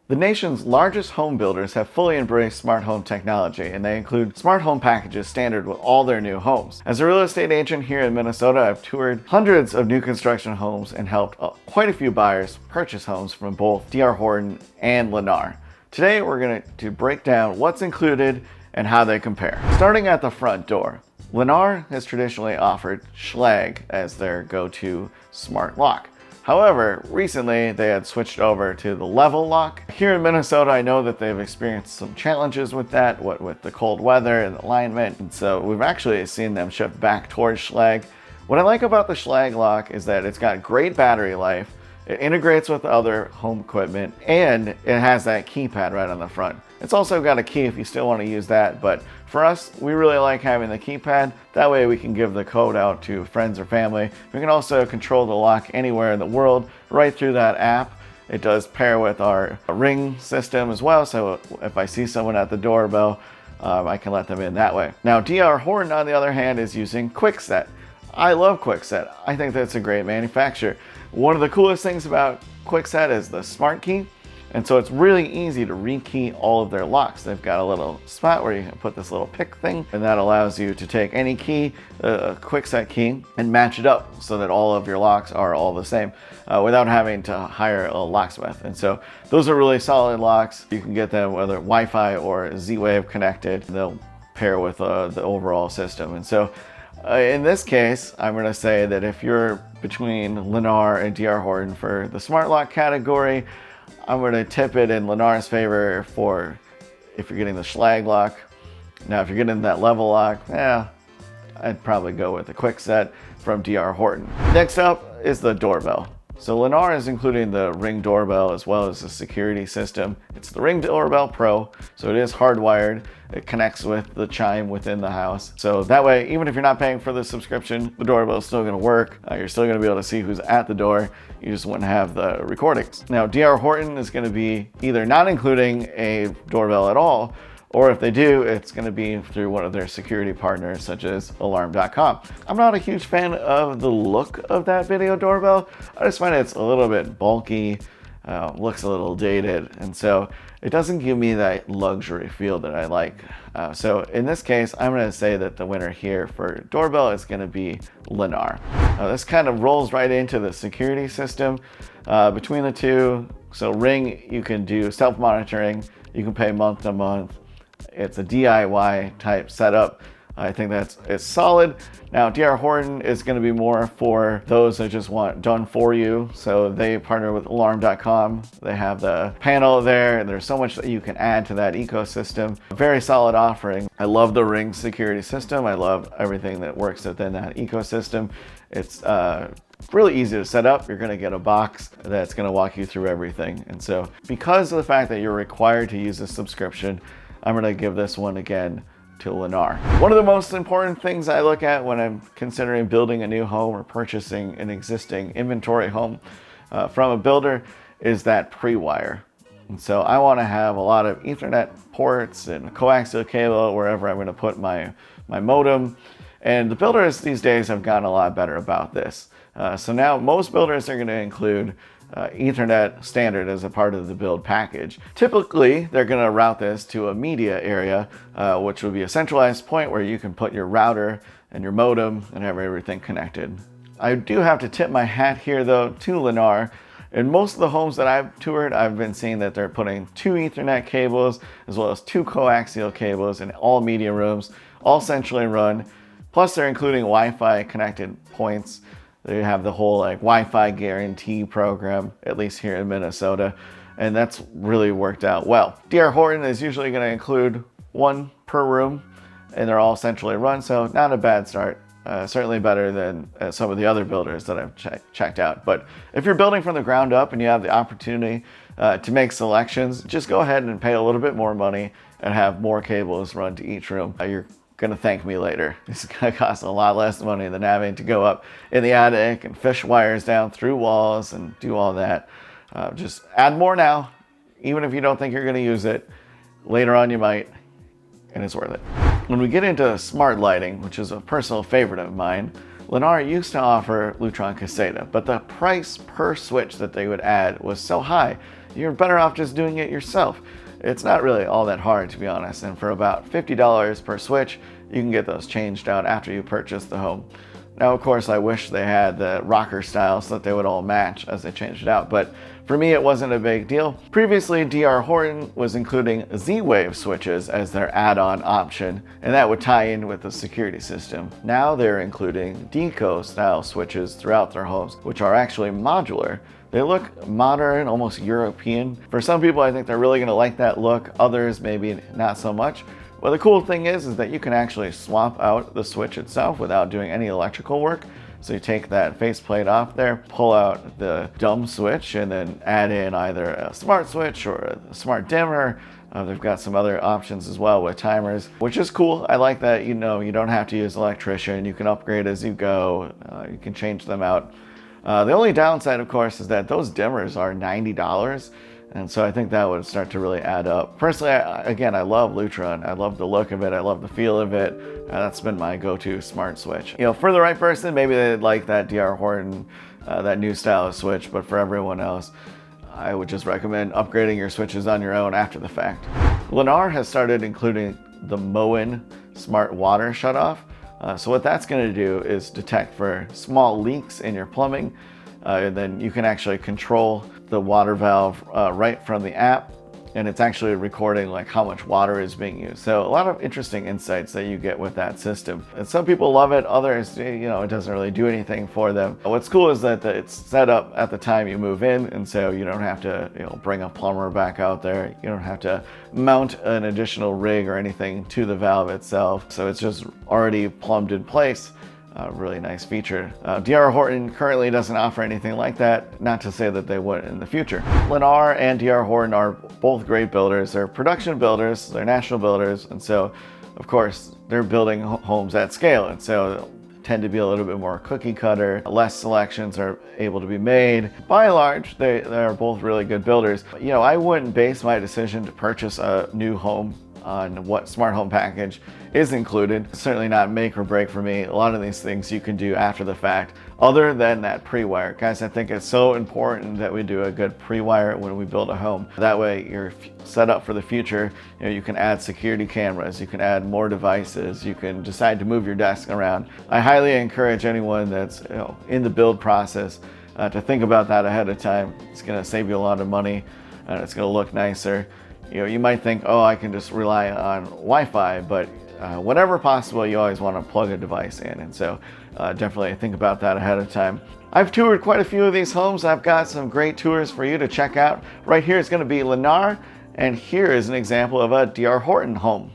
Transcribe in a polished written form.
The nation's largest home builders have fully embraced smart home technology, and they include smart home packages standard with all their new homes. As a real estate agent here in Minnesota, I've toured hundreds of new construction homes and helped quite a few buyers purchase homes from both DR Horton and Lennar. Today, we're going to break down what's included and how they compare. Starting at the front door, Lennar has traditionally offered Schlage as their go-to smart lock. However, recently they had switched over to the level lock. Here in Minnesota, I know that they've experienced some challenges with that, with the cold weather and alignment, and so we've actually seen them shift back towards Schlage. What I like about the Schlage lock is that it's got great battery life, it integrates with other home equipment, and it has that keypad right on the front. It's also got a key if you still want to use that, but for us, we really like having the keypad. That way we can give the code out to friends or family. We can also control the lock anywhere in the world right through that app. It does pair with our Ring system as well, so if I see someone at the doorbell, I can let them in that way. Now, DR Horton, on the other hand, is using Kwikset. I love Kwikset. I think that's a great manufacturer. One of the coolest things about Kwikset is the smart key. And so it's really easy to rekey all of their locks. They've got a little spot where you can put this little pick thing, and that allows you to take any key, a Kwikset key, and match it up so that all of your locks are all the same without having to hire a locksmith. And so those are really solid locks. You can get them whether Wi-Fi or Z-Wave connected. They'll pair with the overall system. And so in this case, I'm going to say that if you're between Lennar and DR Horton for the smart lock category, I'm going to tip it in Lennar's favor for if you're getting the Schlage lock. Now, if you're getting that level lock, I'd probably go with the Kwikset from DR Horton. Next up is the doorbell. So Lennar is including the Ring doorbell as well as the security system. It's the Ring Doorbell Pro, so it is hardwired. It connects with the chime within the house. So that way, even if you're not paying for the subscription, the doorbell is still going to work. You're still going to be able to see who's at the door. You just wouldn't have the recordings. Now, DR Horton is going to be either not including a doorbell at all, or if they do, it's going to be through one of their security partners, such as alarm.com. I'm not a huge fan of the look of that video doorbell. I just find it's a little bit bulky, looks a little dated, and so it doesn't give me that luxury feel that I like. So in this case, I'm going to say that the winner here for doorbell is going to be Lennar. This kind of rolls right into the security system between the two. So Ring, you can do self-monitoring, you can pay month to month. It's a DIY type setup. I think it's solid. Now, DR Horton is going to be more for those that just want done for you. So they partner with alarm.com. They have the panel there, and there's so much that you can add to that ecosystem. Very solid offering. I love the Ring security system. I love everything that works within that ecosystem. It's really easy to set up. You're going to get a box that's going to walk you through everything. And so because of the fact that you're required to use a subscription, I'm going to give this one again to Lennar. One of the most important things I look at when I'm considering building a new home or purchasing an existing inventory home from a builder is that pre-wire. And so I want to have a lot of Ethernet ports and coaxial cable wherever I'm going to put my modem. And the builders these days have gotten a lot better about this. So now most builders are going to include Ethernet standard as a part of the build package. Typically, they're going to route this to a media area, which would be a centralized point where you can put your router and your modem and have everything connected. I do have to tip my hat here, though, to Lennar. In most of the homes that I've toured, I've been seeing that they're putting 2 Ethernet cables as well as 2 coaxial cables in all media rooms, all centrally run. Plus, they're including Wi-Fi connected points. They have the whole Wi-Fi guarantee program, at least here in Minnesota, and that's really worked out well. DR Horton is usually going to include 1 per room, and they're all centrally run, so not a bad start. Certainly better than some of the other builders that I've checked out. But if you're building from the ground up and you have the opportunity to make selections, just go ahead and pay a little bit more money and have more cables run to each room. You're gonna thank me later. It's gonna cost a lot less money than having to go up in the attic and fish wires down through walls and do all that. Just add more now, even if you don't think you're gonna use it. Later on you might, and it's worth it. When we get into smart lighting, which is a personal favorite of mine, Lennar used to offer Lutron Caseta, but the price per switch that they would add was so high, you're better off just doing it yourself. It's not really all that hard, to be honest, and for about $50 per switch, you can get those changed out after you purchase the home. Now, of course, I wish they had the rocker style so that they would all match as they changed it out, but for me, it wasn't a big deal. Previously, DR Horton was including Z-Wave switches as their add-on option, and that would tie in with the security system. Now they're including Deco style switches throughout their homes, which are actually modular. They look modern, almost European. For some people, I think they're really gonna like that look. Others, maybe not so much. Well, the cool thing is that you can actually swap out the switch itself without doing any electrical work. So you take that faceplate off there, pull out the dumb switch, and then add in either a smart switch or a smart dimmer. They've got some other options as well with timers, which is cool. I like that, you don't have to use an electrician. You can upgrade as you go. You can change them out. The only downside, of course, is that those dimmers are $90. And so I think that would start to really add up. Personally, I love Lutron. I love the look of it. I love the feel of it. That's been my go-to smart switch. For the right person, maybe they'd like that DR Horton, that new style of switch. But for everyone else, I would just recommend upgrading your switches on your own after the fact. Lennar has started including the Moen smart water shutoff. So what that's going to do is detect for small leaks in your plumbing. And then you can actually control the water valve right from the app, and it's actually recording like how much water is being used. So a lot of interesting insights that you get with that system. And some people love it, others, it doesn't really do anything for them. What's cool is that it's set up at the time you move in, and so you don't have to bring a plumber back out there. You don't have to mount an additional rig or anything to the valve itself. So it's just already plumbed in place. Really nice feature. DR Horton currently doesn't offer anything like that, not to say that they would in the future. Lennar and DR Horton are both great builders. They're production builders, they're national builders, and so, of course, they're building homes at scale, and so tend to be a little bit more cookie cutter. Less selections are able to be made. By and large, they are both really good builders. I wouldn't base my decision to purchase a new home on what smart home package is included. It's certainly not make or break for me. A lot of these things you can do after the fact, other than that pre-wire. Guys, I think it's so important that we do a good pre-wire when we build a home. That way you're set up for the future. You can add security cameras, you can add more devices, you can decide to move your desk around. I highly encourage anyone that's in the build process to think about that ahead of time. It's gonna save you a lot of money and it's gonna look nicer. You might think, oh, I can just rely on Wi-Fi, but whenever possible, you always want to plug a device in. And so definitely think about that ahead of time. I've toured quite a few of these homes. I've got some great tours for you to check out. Right here is going to be Lennar, and here is an example of a DR Horton home.